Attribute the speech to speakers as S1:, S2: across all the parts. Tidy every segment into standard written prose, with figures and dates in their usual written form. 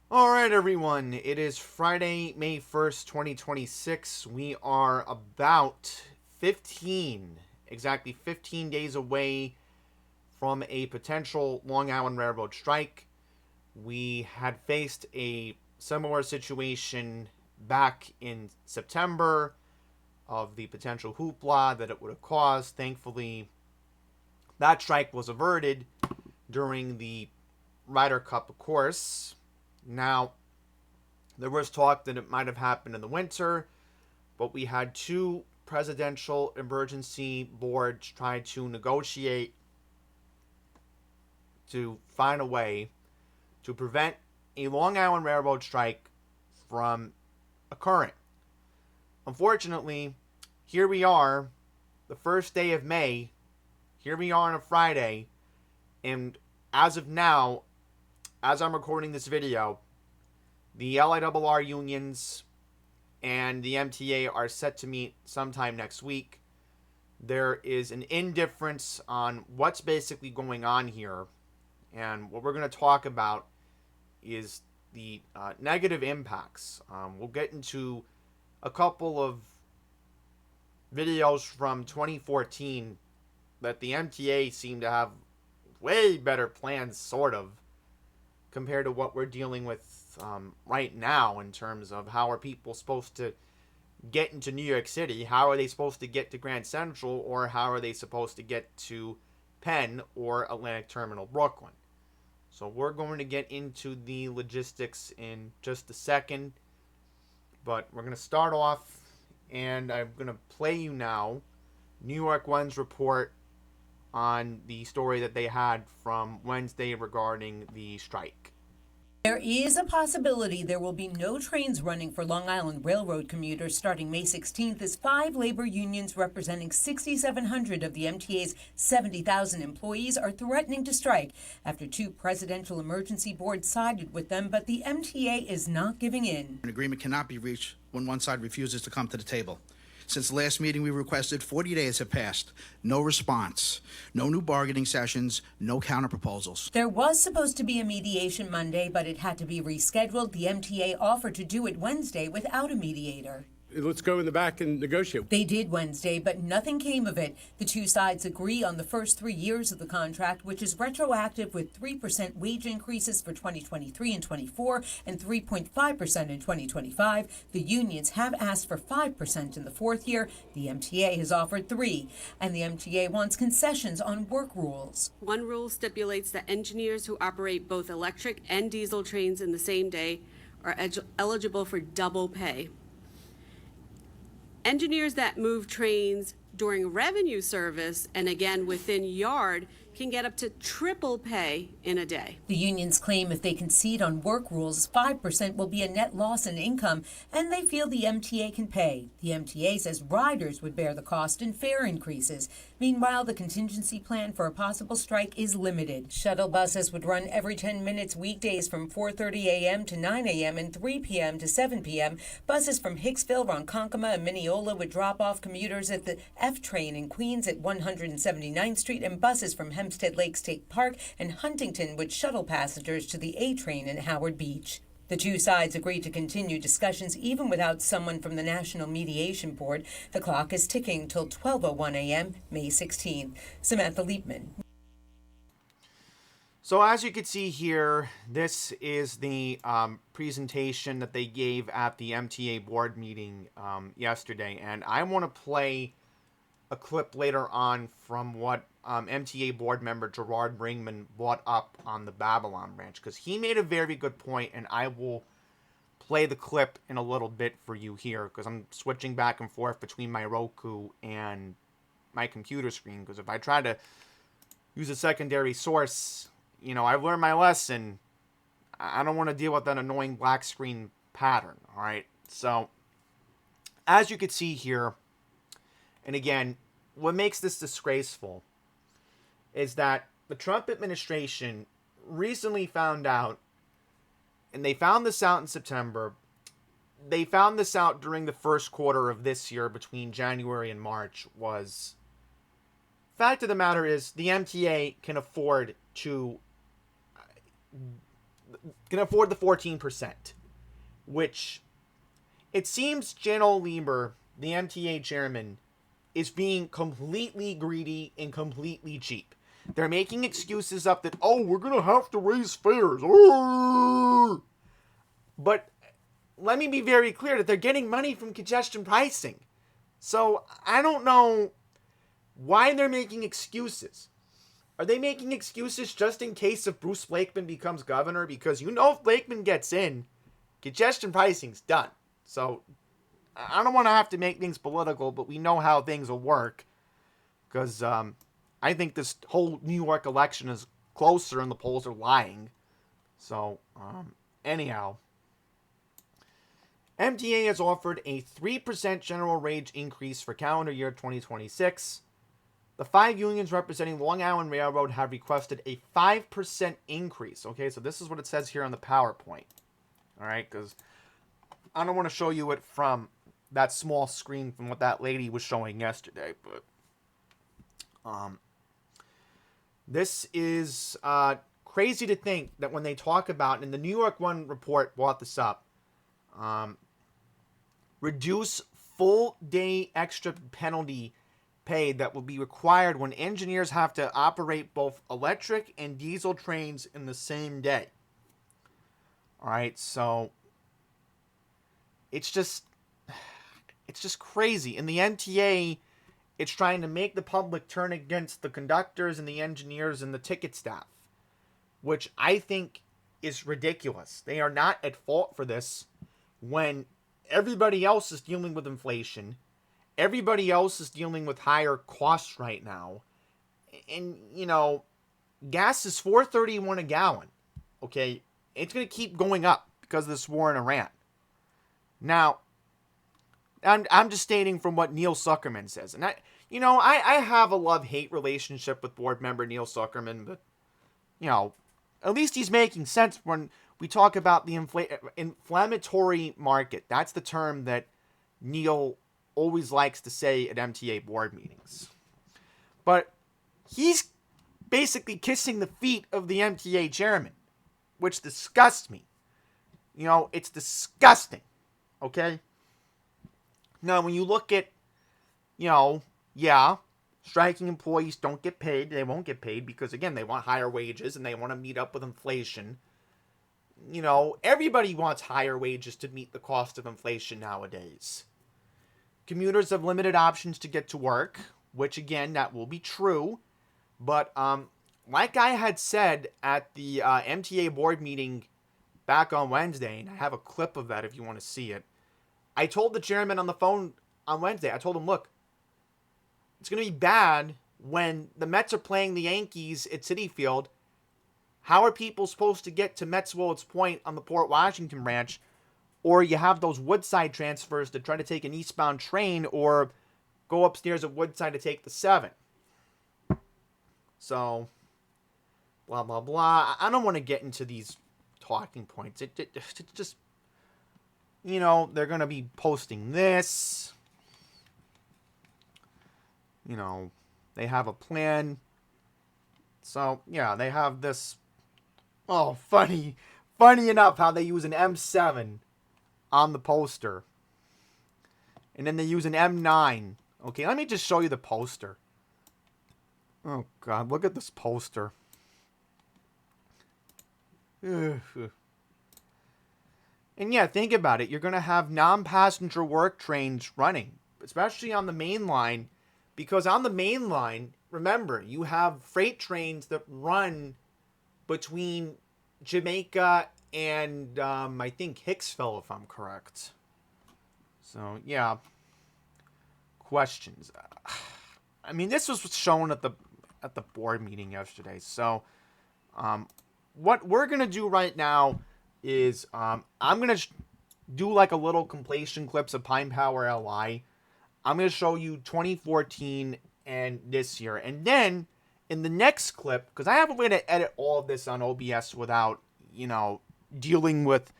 S1: All right, everyone. It is Friday, May 1st, 2026. We are about exactly 15 days away from a potential Long Island Railroad strike. We had faced a similar situation back in September of the potential hoopla that it would have caused. Thankfully, that strike was averted during the Ryder Cup course. Now, there was talk that it might have happened in the winter, but we had two presidential emergency boards try to negotiate to find a way to prevent a Long Island Railroad strike from occurring. Unfortunately, here we are, the first day of May. Here we are on a Friday, and as of now, as I'm recording this video, the LIRR unions and the MTA are set to meet sometime next week. There is an indifference on what's basically going on here, and what we're going to talk about is the negative impacts. We'll get into a couple of videos from 2014 that the MTA seemed to have way better plans, sort of, compared to what we're dealing with right now in terms of how are people supposed to get into New York City, how are they supposed to get to Grand Central, or how are they supposed to get to Penn or Atlantic Terminal Brooklyn. So we're going to get into the logistics in just a second, but we're going to start off, and I'm going to play you now New York One's report on the story that they had from Wednesday regarding the strike.
S2: There is a possibility there will be no trains running for Long Island Railroad commuters starting May 16th as five labor unions representing 6,700 of the MTA's 70,000 employees are threatening to strike after two presidential emergency boards sided with them, but the MTA is not giving in.
S3: An agreement cannot be reached when one side refuses to come to the table. Since the last meeting we requested, 40 days have passed. No response. No new bargaining sessions. No counterproposals.
S2: There was supposed to be a mediation Monday, but it had to be rescheduled. The MTA offered to do it Wednesday without a mediator.
S4: Let's go in the back and negotiate.
S2: They did Wednesday, but nothing came of it. The two sides agree on the first 3 years of the contract, which is retroactive with 3% wage increases for 2023 and 24 and 3.5% in 2025. The unions have asked for 5% in the fourth year. The MTA has offered 3%, and the MTA wants concessions on work rules.
S5: One rule stipulates that engineers who operate both electric and diesel trains in the same day are eligible for double pay. Engineers that move trains during revenue service and again within yard can get up to triple pay in a day.
S2: The unions claim if they concede on work rules, 5% will be a net loss in income, and they feel the MTA can pay. The MTA says riders would bear the cost in fare increases. Meanwhile, the contingency plan for a possible strike is limited. Shuttle buses would run every 10 minutes weekdays from 4:30 a.m. to 9 a.m. and 3 p.m. to 7 p.m. Buses from Hicksville, Ronkonkoma, and Mineola would drop off commuters at the F train in Queens at 179th Street, and buses from Hempstead Lake State Park and Huntington would shuttle passengers to the A train in Howard Beach. The two sides agreed to continue discussions even without someone from the National Mediation Board. The clock is ticking till 12:01 a.m., May 16th. Samantha Liebman.
S1: So as you can see here, this is the presentation that they gave at the MTA board meeting yesterday. And I want to play a clip later on from what MTA board member Gerard Ringman brought up on the Babylon branch, because he made a very good point, and I will play the clip in a little bit for you here, because I'm switching back and forth between my Roku and my computer screen, because if I try to use a secondary source, you know, I've learned my lesson. I don't want to deal with that annoying black screen pattern, all right? So, as you can see here, and again, what makes this disgraceful is that the Trump administration recently found out, and they found this out in September, they found this out during the first quarter of this year between January and March, was, fact of the matter is, the MTA can afford to can afford the 14%, which it seems General Lieber, the MTA chairman, is being completely greedy and completely cheap. They're making excuses up that, oh, we're going to have to raise fares. Oh! But let me be very clear that they're getting money from congestion pricing. So I don't know why they're making excuses. Are they making excuses just in case if Bruce Blakeman becomes governor? Because if Blakeman gets in, congestion pricing's done. So I don't want to have to make things political, but we know how things will work. Because I think this whole New York election is closer and the polls are lying. So, anyhow. MTA has offered a 3% general wage increase for calendar year 2026. The 5 unions representing Long Island Railroad have requested a 5% increase. Okay, so this is what it says here on the PowerPoint. All right, because I don't want to show you it from that small screen from what that lady was showing yesterday, but this is crazy to think that when they talk about, and the New York One report brought this up, reduce full day extra penalty pay that will be required when engineers have to operate both electric and diesel trains in the same day. All right, so it's just crazy. In the MTA, it's trying to make the public turn against the conductors and the engineers and the ticket staff, which I think is ridiculous. They are not at fault for this when everybody else is dealing with inflation. Everybody else is dealing with higher costs right now. And, gas is $4.31 a gallon. Okay? It's going to keep going up because of this war in Iran. Now, I'm just stating from what Neil Zuckerman says. And I have a love-hate relationship with board member Neil Zuckerman, but, at least he's making sense when we talk about the inflammatory market. That's the term that Neil always likes to say at MTA board meetings. But he's basically kissing the feet of the MTA chairman, which disgusts me. It's disgusting. Okay? Now, when you look at, striking employees don't get paid. They won't get paid because, again, they want higher wages and they want to meet up with inflation. Everybody wants higher wages to meet the cost of inflation nowadays. Commuters have limited options to get to work, which, again, that will be true. But, like I had said at the MTA board meeting back on Wednesday, and I have a clip of that if you want to see it, I told the chairman on the phone on Wednesday, I told him, look, it's going to be bad when the Mets are playing the Yankees at Citi Field. How are people supposed to get to Mets Willard's Point on the Port Washington branch? Or you have those Woodside transfers to try to take an eastbound train or go upstairs at Woodside to take the 7. So, blah, blah, blah. I don't want to get into these talking points. It just, they're going to be posting this. They have a plan. So, yeah, they have this. Oh, funny enough how they use an M7 on the poster. And then they use an M9. Okay, let me just show you the poster. Oh, God, look at this poster. And yeah, think about it. You're going to have non-passenger work trains running, especially on the main line. Because on the main line, remember, you have freight trains that run between Jamaica and I think Hicksville, if I'm correct. So, yeah. Questions. I mean, this was shown at the board meeting yesterday. So, what we're going to do right now is I'm going to do like a little completion clips of Pine Power LI. I'm going to show you 2014 and this year. And then in the next clip, because I have a way to edit all of this on OBS without, dealing with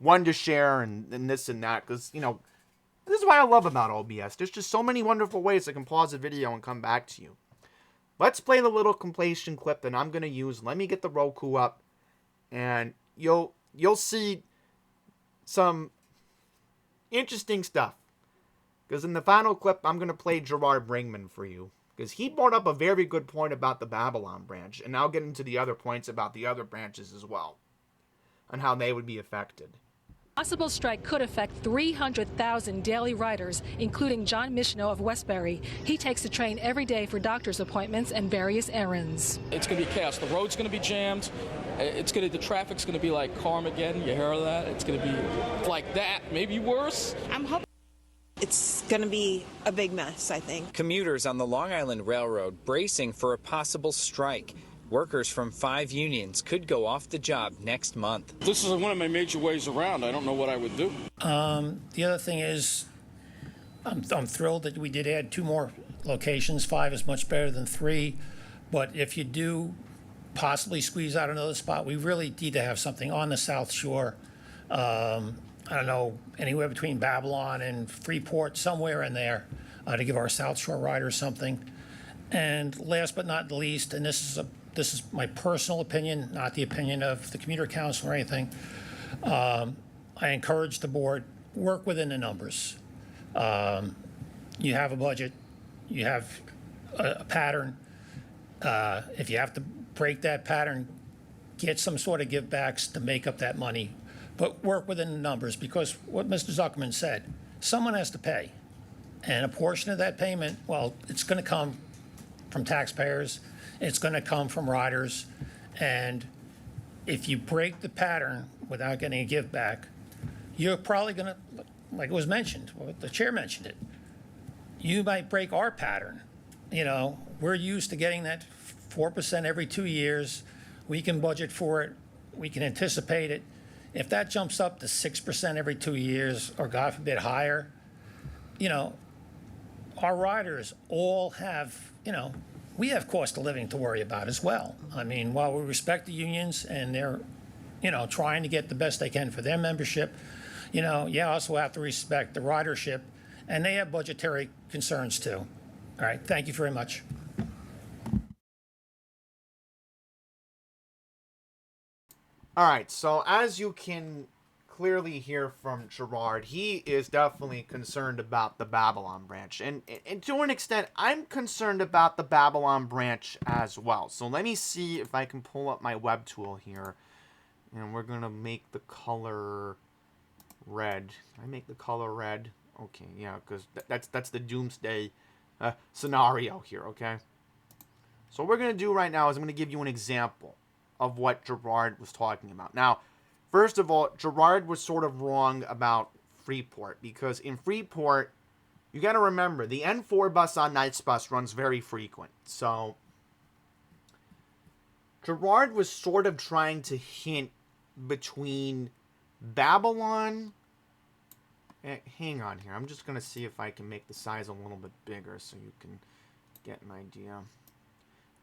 S1: Wondershare and this and that. Because, this is what I love about OBS. There's just so many wonderful ways I can pause a video and come back to you. Let's play the little completion clip that I'm going to use. Let me get the Roku up. And you'll see some interesting stuff. Because in the final clip, I'm going to play Gerard Bringman for you. Because he brought up a very good point about the Babylon branch. And I'll get into the other points about the other branches as well. And how they would be affected.
S6: Possible strike could affect 300,000 daily riders, including John Michneau of Westbury. He takes the train every day for doctor's appointments and various errands.
S7: It's going to be chaos. The road's going to be jammed. The traffic's going to be like Carmageddon. You hear that? It's going to be like that, maybe worse.
S8: I'm hoping it's going to be a big mess, I think.
S9: Commuters on the Long Island Railroad bracing for a possible strike. Workers from 5 unions could go off the job next month.
S7: This is one of my major ways around. I don't know what I would do.
S10: The other thing is, I'm thrilled that we did add 2 more locations. 5 is much better than 3. But if you do possibly squeeze out another spot, we really need to have something on the South Shore. I don't know, anywhere between Babylon and Freeport, somewhere in there, to give our South Shore riders something. And last but not least, and this is my personal opinion, not the opinion of the commuter council or anything, I encourage the board, work within the numbers. You have a budget, you have a pattern. If you have to break that pattern, get some sort of give backs to make up that money, but work within the numbers, because what Mr. Zuckerman said, someone has to pay. And a portion of that payment, well, it's going to come from taxpayers, it's going to come from riders, and if you break the pattern without getting a give back, you're probably going to, like it was mentioned, the chair mentioned it, you might break our pattern. You know, we're used to getting that 4% every 2 years. We can budget for it, we can anticipate it. If that jumps up to 6% every 2 years, or God forbid higher, you know, our riders all have, you know, we have cost of living to worry about as well. I mean, while we respect the unions and they're, you know, trying to get the best they can for their membership, you know, you also have to respect the ridership, and they have budgetary concerns too. All right, thank you very much.
S1: All right, so as you can clearly hear from Gerard, he is definitely concerned about the Babylon branch. And to an extent, I'm concerned about the Babylon branch as well. So let me see if I can pull up my web tool here. And we're going to make the color red. Can I make the color red? Okay, yeah, because that's the doomsday scenario here, okay? So what we're going to do right now is I'm going to give you an example of what Gerard was talking about. Now, first of all, Gerard was sort of wrong about Freeport, because in Freeport, you got to remember, the N4 bus on Nights bus runs very frequent. So, Gerard was sort of trying to hint between Babylon... Hang on here. I'm just going to see if I can make the size a little bit bigger so you can get an idea.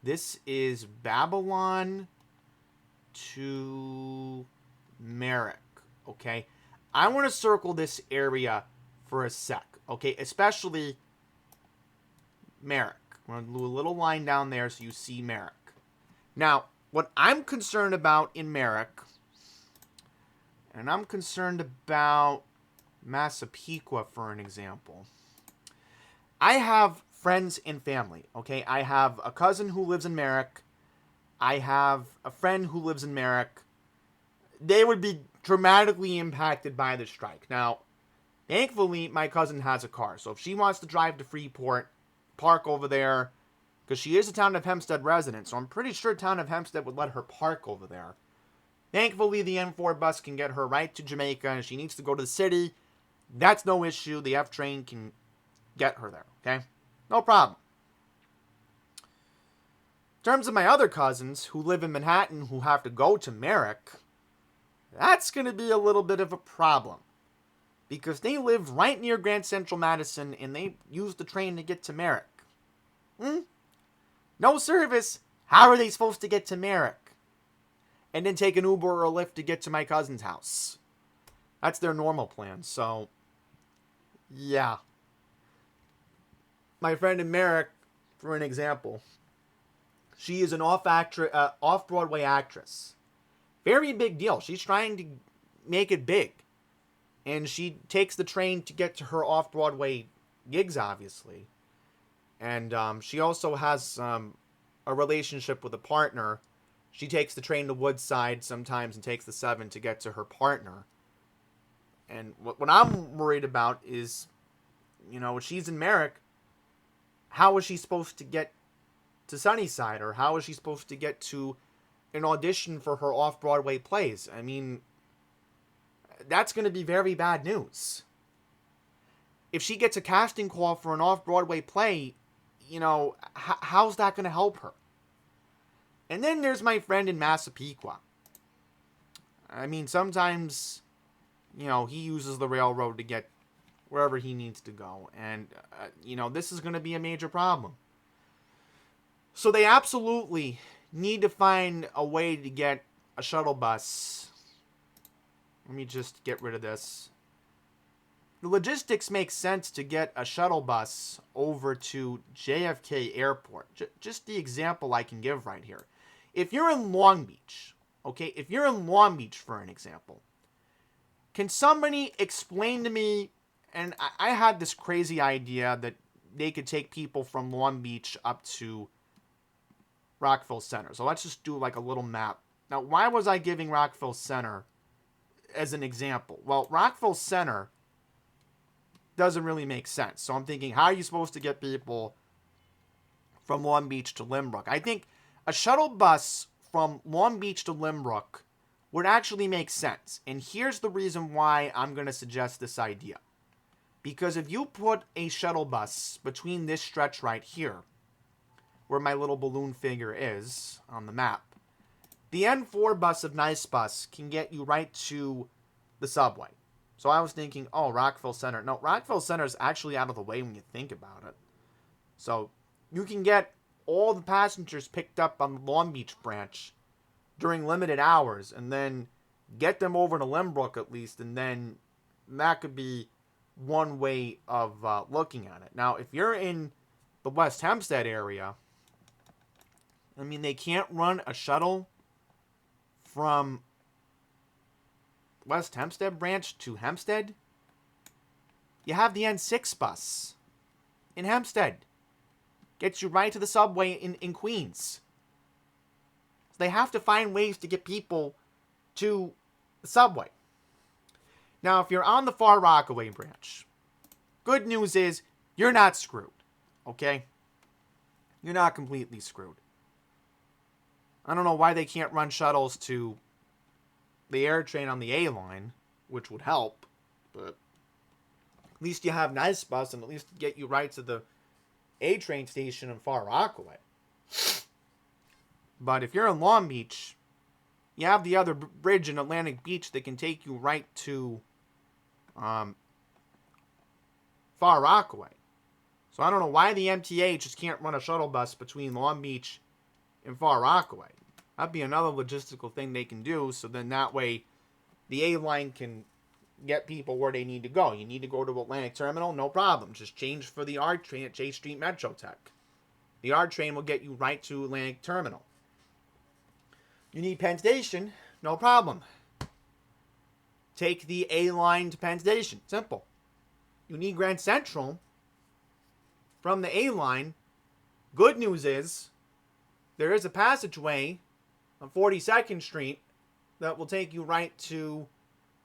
S1: This is Babylon to Merrick, okay? I want to circle this area for a sec, okay? Especially Merrick. I'm going to do a little line down there so you see Merrick. Now, what I'm concerned about in Merrick, and I'm concerned about Massapequa, for an example. I have friends and family, okay? I have a cousin who lives in Merrick. I have a friend who lives in Merrick. They would be dramatically impacted by the strike. Now, thankfully, my cousin has a car. So if she wants to drive to Freeport, park over there, because she is a Town of Hempstead resident, so I'm pretty sure Town of Hempstead would let her park over there. Thankfully, the N4 bus can get her right to Jamaica, and if she needs to go to the city, that's no issue. The F train can get her there, okay? No problem. In terms of my other cousins who live in Manhattan who have to go to Merrick, that's going to be a little bit of a problem. Because they live right near Grand Central Madison and they use the train to get to Merrick. No service. How are they supposed to get to Merrick? And then take an Uber or a Lyft to get to my cousin's house. That's their normal plan, so... yeah. My friend in Merrick, for an example... she is an off-Broadway actress. Very big deal. She's trying to make it big. And she takes the train to get to her off-Broadway gigs, obviously. And she also has a relationship with a partner. She takes the train to Woodside sometimes and takes the 7 to get to her partner. And what I'm worried about is, she's in Merrick. How is she supposed to get to Sunnyside? Or how is she supposed to get to an audition for her off-Broadway plays? I mean, that's going to be very bad news. If she gets a casting call for an off-Broadway play, how's that going to help her? And then there's my friend in Massapequa. I mean, sometimes, he uses the railroad to get wherever he needs to go. And, this is going to be a major problem. So they absolutely need to find a way to get a shuttle bus. Let me just get rid of this. The logistics make sense to get a shuttle bus over to JFK Airport. Just the example I can give right here. If you're in Long Beach, okay, if you're in Long Beach, for an example, can somebody explain to me, and I had this crazy idea that they could take people from Long Beach up to Rockville Center. So let's just do like a little map. Now, why was I giving Rockville Center as an example? Well, Rockville Center doesn't really make sense. So I'm thinking, how are you supposed to get people from Long Beach to Lynbrook? I think a shuttle bus from Long Beach to Lynbrook would actually make sense. And here's the reason why I'm going to suggest this idea. Because if you put a shuttle bus between this stretch right here, where my little balloon figure is on the map, the N4 bus of Nice Bus can get you right to the subway. So I was thinking, oh, Rockville Center. No, Rockville Center is actually out of the way when you think about it. So you can get all the passengers picked up on the Long Beach branch during limited hours and then get them over to Lynbrook at least, and then that could be one way of looking at it. Now, if you're in the West Hempstead area, I mean, they can't run a shuttle from West Hempstead branch to Hempstead. You have the N6 bus in Hempstead. Gets you right to the subway in Queens. So they have to find ways to get people to the subway. Now, if you're on the Far Rockaway branch, good news is you're not screwed, okay? You're not completely screwed. I don't know why they can't run shuttles to the air train on the A line, which would help, but at least you have Nice Bus and at least get you right to the A train station in Far Rockaway. But if you're in Long Beach, you have the other bridge in Atlantic Beach that can take you right to Far Rockaway. So I don't know why the MTA just can't run a shuttle bus between Long Beach and Far Rockaway. That'd be another logistical thing they can do, so then that way the A line can get people where they need to go. You need to go to Atlantic Terminal? No problem. Just change for the R train at J Street Metro Tech. The R train will get you right to Atlantic Terminal. You need Penn Station? No problem. Take the A line to Penn Station. Simple. You need Grand Central from the A line. Good news is there is a passageway on 42nd Street that will take you right to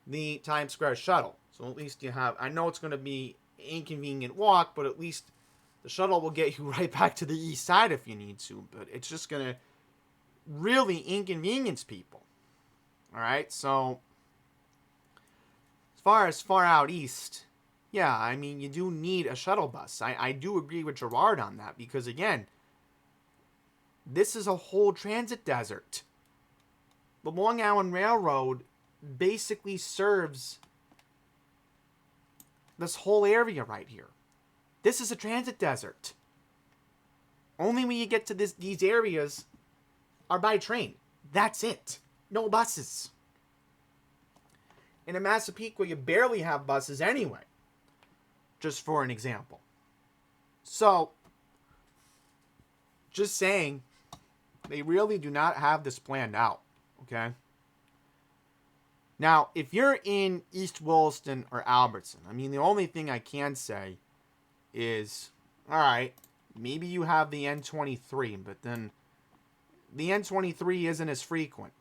S1: the Times Square shuttle. So at least you have, I know it's going to be an inconvenient walk, but at least the shuttle will get you right back to the east side if you need to. But it's just going to really inconvenience people. All right, so as far out east, yeah, I mean, you do need a shuttle bus. I do agree with Gerard on that because, again, this is a whole transit desert. The Long Island Railroad basically serves this whole area right here. This is a transit desert. Only when you get to these areas are by train. That's it. No buses. And in Massapequa, you barely have buses anyway. Just for an example. So, just saying, they really do not have this planned out. Okay? Now, if you're in East Williston or Albertson, I mean, the only thing I can say is, all right, maybe you have the N23, but then the N23 isn't as frequent.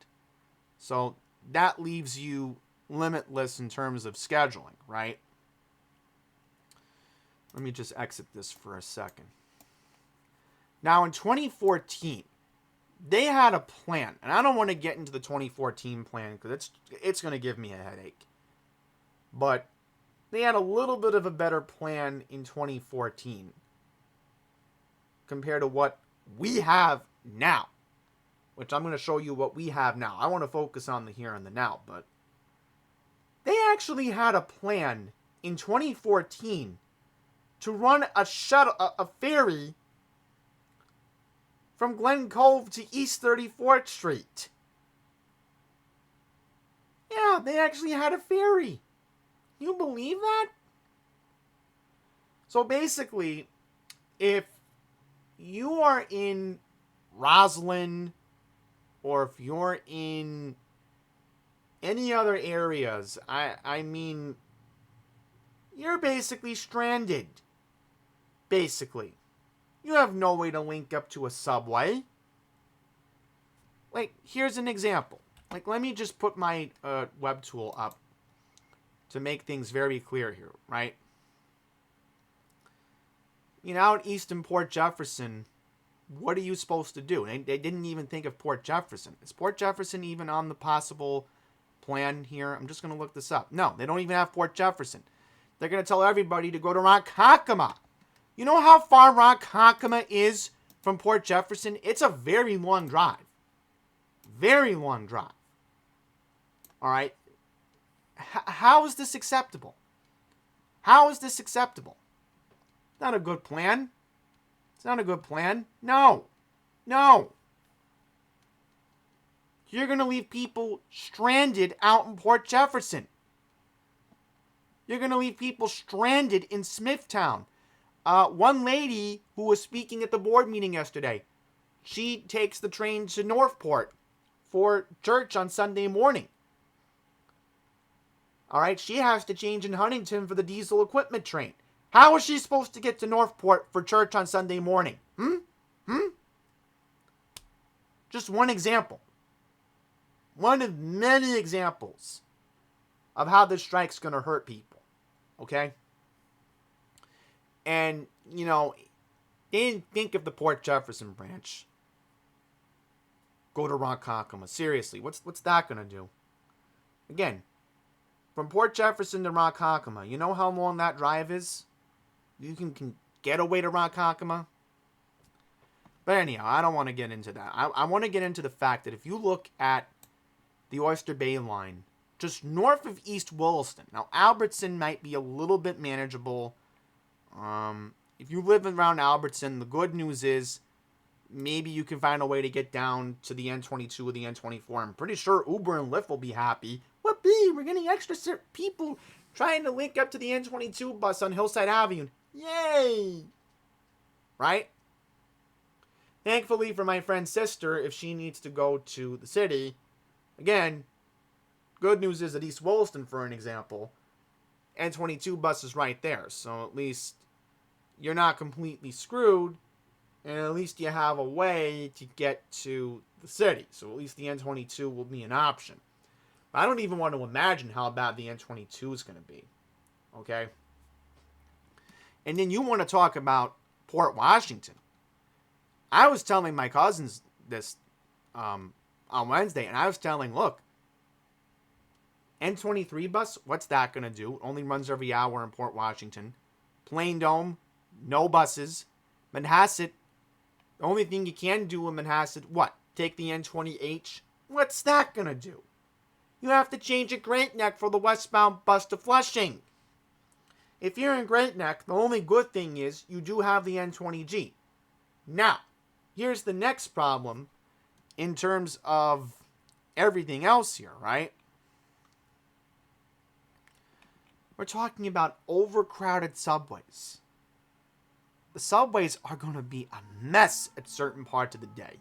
S1: So that leaves you limitless in terms of scheduling, right? Let me just exit this for a second. Now, in 2014, they had a plan, and I don't want to get into the 2014 plan because it's going to give me a headache. But they had a little bit of a better plan in 2014 compared to what we have now, which I'm going to show you what we have now. I want to focus on the here and the now, but they actually had a plan in 2014 to run a ferry from Glen Cove to East 34th Street. Yeah, they actually had a ferry. You believe that? So basically, if you are in Roslyn, or if you're in any other areas, I mean, you're basically stranded. Basically. You have no way to link up to a subway. Like, here's an example. Like, let me just put my web tool up to make things very clear here, right? You know, out east in Port Jefferson, what are you supposed to do? They didn't even think of Port Jefferson. Is Port Jefferson even on the possible plan here? I'm just going to look this up. No, they don't even have Port Jefferson. They're going to tell everybody to go to Ronkonkoma. You know how far Ronkonkoma is from Port Jefferson? It's a very long drive. Very long drive. All right? How is this acceptable? How is this acceptable? Not a good plan. It's not a good plan. No. No. You're going to leave people stranded out in Port Jefferson. You're going to leave people stranded in Smithtown. One lady who was speaking at the board meeting yesterday, she takes the train to Northport for church on Sunday morning. All right, she has to change in Huntington for the diesel equipment train. How is she supposed to get to Northport for church on Sunday morning? Just one example. One of many examples of how this strike's going to hurt people. Okay? And, you know, they didn't think of the Port Jefferson branch. Go to Ronkonkoma. Seriously, what's that going to do? Again, from Port Jefferson to Ronkonkoma, you know how long that drive is? You can get away to Ronkonkoma. But anyhow, I don't want to get into that. I want to get into the fact that if you look at the Oyster Bay line, just north of East Williston, now Albertson might be a little bit manageable. If you live around Albertson, the good news is maybe you can find a way to get down to the N22 or the N24. I'm pretty sure Uber and Lyft will be happy. Whoopee, we're getting extra people trying to link up to the N22 bus on Hillside Avenue. Yay! Right? Thankfully for my friend's sister, if she needs to go to the city, again, good news is at East Williston, for an example, N22 bus is right there. So at least you're not completely screwed, and at least you have a way to get to the city. So at least the N22 will be an option. But I don't even want to imagine how bad the N22 is going to be. Okay? And then you want to talk about Port Washington. I was telling my cousins this on Wednesday, and I was telling, look, N23 bus, what's that going to do? It only runs every hour in Port Washington. Plain Dome, no buses. Manhasset, the only thing you can do in Manhasset, what? Take the N20H? What's that going to do? You have to change at Great Neck for the westbound bus to Flushing. If you're in Great Neck, the only good thing is you do have the N20G. Now, here's the next problem in terms of everything else here, right? We're talking about overcrowded subways. The subways are going to be a mess at certain parts of the day.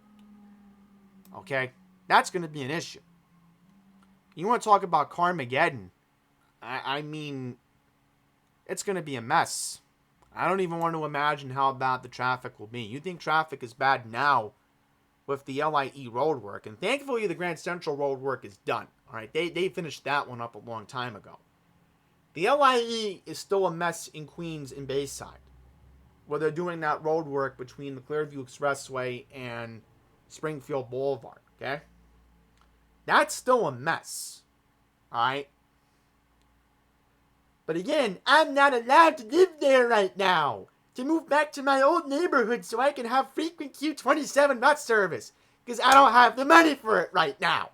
S1: Okay? That's going to be an issue. You want to talk about Carmageddon? I mean, it's going to be a mess. I don't even want to imagine how bad the traffic will be. You think traffic is bad now with the LIE road work, and thankfully the Grand Central road work is done. All right, they finished that one up a long time ago. The LIE is still a mess in Queens and Bayside, where they're doing that road work between the Clearview Expressway and Springfield Boulevard, okay? That's still a mess, alright? But again, I'm not allowed to live there right now. To move back to my old neighborhood so I can have frequent Q27 bus service. Because I don't have the money for it right now.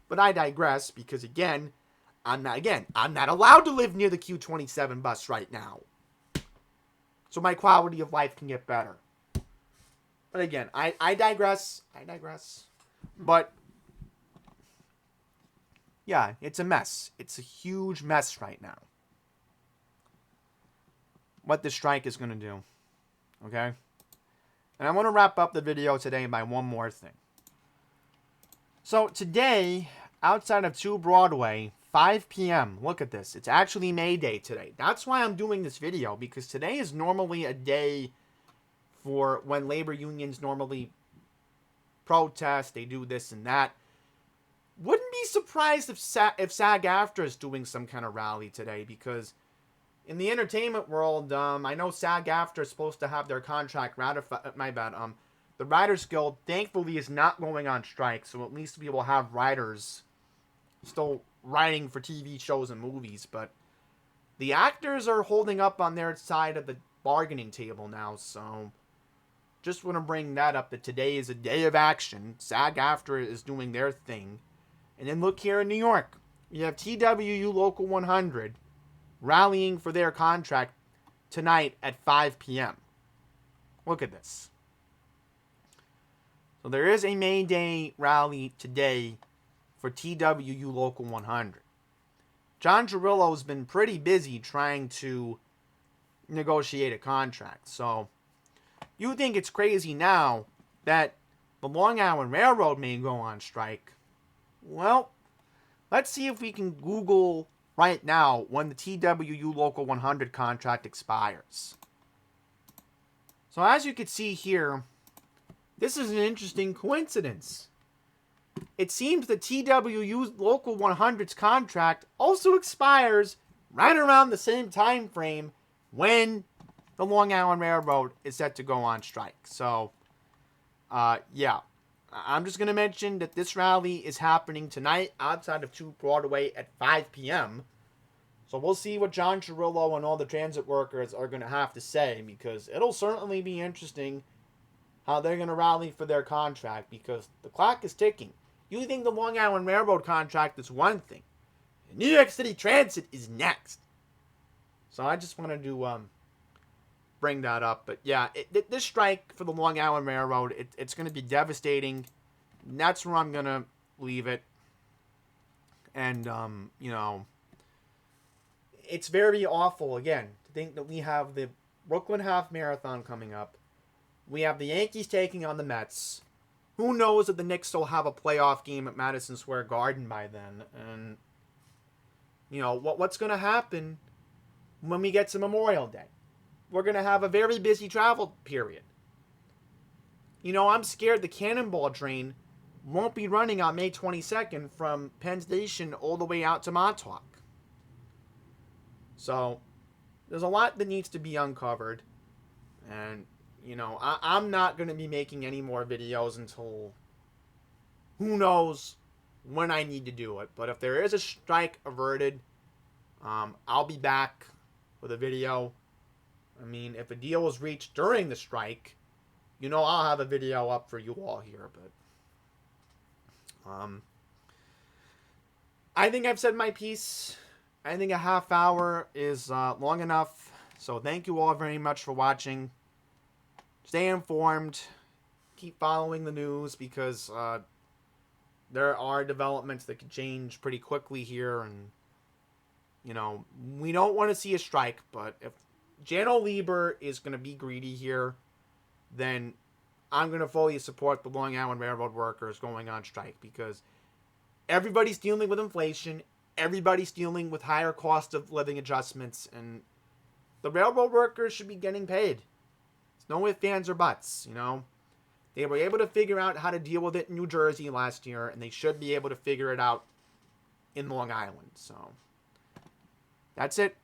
S1: But I digress because again, I'm not allowed to live near the Q27 bus right now. So my quality of life can get better. But again, I digress. But yeah, it's a mess. It's a huge mess right now. What the strike is going to do. Okay? And I want to wrap up the video today by one more thing. So today, outside of 2 Broadway, 5 p.m. Look at this. It's actually May Day today. That's why I'm doing this video, because today is normally a day for when labor unions normally protest. They do this and that. Wouldn't be surprised if SAG-AFTRA is doing some kind of rally today, because in the entertainment world, I know SAG-AFTRA is supposed to have their contract ratified. My bad. The Writers Guild, thankfully, is not going on strike, so at least we will have writers still writing for TV shows and movies. But the actors are holding up on their side of the bargaining table now, so just want to bring that up, that today is a day of action. SAG-AFTRA is doing their thing. And then look here in New York. You have TWU Local 100 rallying for their contract tonight at 5 p.m. Look at this. So there is a May Day rally today for TWU Local 100. John Girillo's been pretty busy trying to negotiate a contract. So you think it's crazy now that the Long Island Railroad may go on strike. Well, let's see if we can Google right now when the TWU Local 100 contract expires. So as you can see here, this is an interesting coincidence. It seems the TWU Local 100's contract also expires right around the same time frame when the Long Island Railroad is set to go on strike. So, yeah. I'm just going to mention that this rally is happening tonight outside of 2 Broadway at 5 p.m. So we'll see what John Chirillo and all the transit workers are going to have to say, because it'll certainly be interesting how they're going to rally for their contract, because the clock is ticking. You think the Long Island Railroad contract is one thing. New York City Transit is next. So I just wanted to bring that up. But yeah, this strike for the Long Island Railroad, it's going to be devastating. And that's where I'm going to leave it. And, you know, it's very awful, again, to think that we have the Brooklyn Half Marathon coming up. We have the Yankees taking on the Mets. Who knows if the Knicks will have a playoff game at Madison Square Garden by then. And, you know, what's going to happen when we get to Memorial Day? We're going to have a very busy travel period. You know, I'm scared the Cannonball train won't be running on May 22nd from Penn Station all the way out to Montauk. So, there's a lot that needs to be uncovered. And, you know, I'm not going to be making any more videos until who knows when I need to do it. But if there is a strike averted, I'll be back with a video. I mean, if a deal was reached during the strike, you know, I'll have a video up for you all here. But I think I've said my piece. I think a half hour is long enough. So thank you all very much for watching. Stay informed. Keep following the news, because there are developments that can change pretty quickly here. And, you know, we don't want to see a strike, but if Jano Lieber is going to be greedy here, then I'm going to fully support the Long Island Railroad workers going on strike, because everybody's dealing with inflation. Everybody's dealing with higher cost of living adjustments, and the railroad workers should be getting paid. It's no ifs, ands, or buts, you know. They were able to figure out how to deal with it in New Jersey last year, and they should be able to figure it out in Long Island. So, that's it.